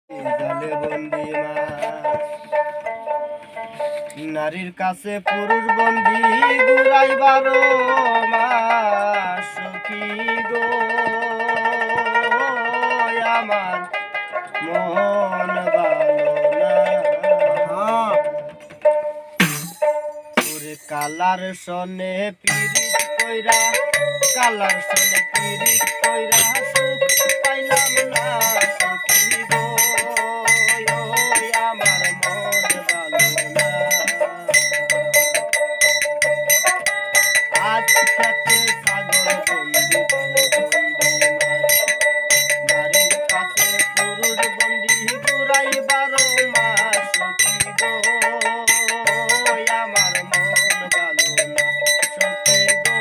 জালে বন্দি নারীর কাছে পুরুষ বন্দি ঘুরাই 12 মাস সখী গো আমার মন ভালো না ওরে কালার সনে পিরিত কইরা কালার সনে পিরিত কইরা সুখ পাইলাম না সখী গো আমার মন ভালো না আজ খেতে ছাগল বন্দি নারীর কাছে পুরুষ বন্দি ঘুরাই 12 মাস সখী গো আমার মন ভালো না সখী গো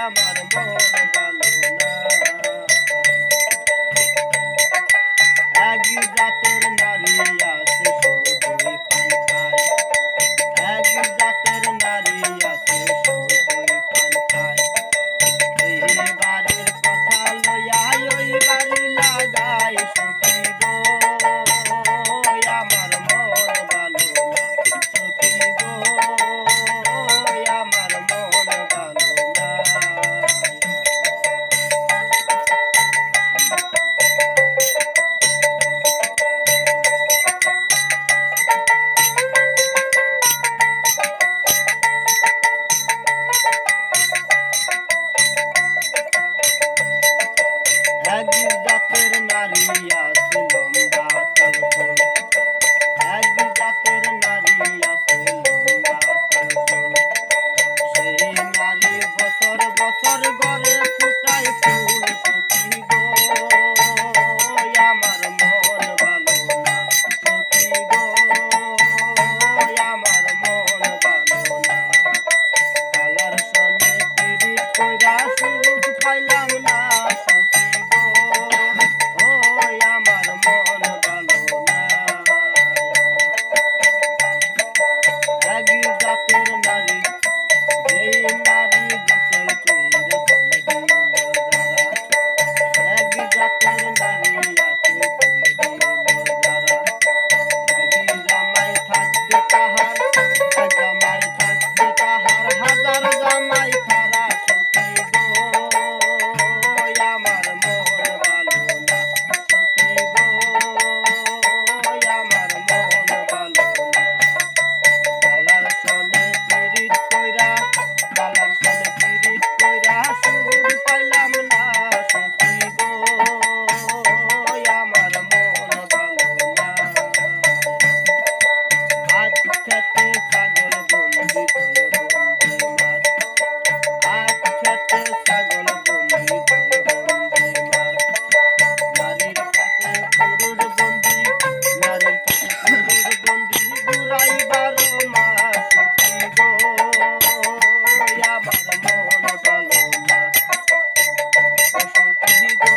আমার মন ভালো না এক জাতের নারী আছে শুধুই পান খায় এক জাতের নারী আছে শুধুই পান খায় এই বাড়ির কথা লইয়া ওই বাড়ি লাগাই সখী গো আমার মন ভালো না সখী গো আমার মন ভালো না এক জাতের নারী আছে লম্বা কালচুল এক জাতের নারী আছে লম্বা কালচুল সেই নারী বছর বছর গড়ে ফুটায় ফুল সখী গো আমার মন ভালো না সখী গো আমার মন ভালো না কালার সনে পিরিত কইরা সুখ পাইলাম না সখী গো আমার মন ভালো না এক জাতের নারী যেই নারী গোসল কইরা চলে দিল যারা এক জাতের নারী আছে চলে দিল যারা এক জামাই থাকবে তাহার জামাই থাকবে তাহার হাজার জামাই খারা সখী গো আমার মন ভালো না সখী গো আমার মন ভালো না কালার সনে পিরিত কইরা কালার সনে পিরিত কইরা সুখ পাইলাম না সখী গো আমার মন ভালো না আজ খেতে ছাগল বন্দি ধরে বন্দি মাছ আজ খেতে ছাগল বন্দি ধরে বন্দি মাছ নারীর কাছে পুরুষ বন্দি নারীর কাছে পুরুষ বন্দি ঘুরাই 12 মাস সখী গো আমার মন ভালো না সখী গো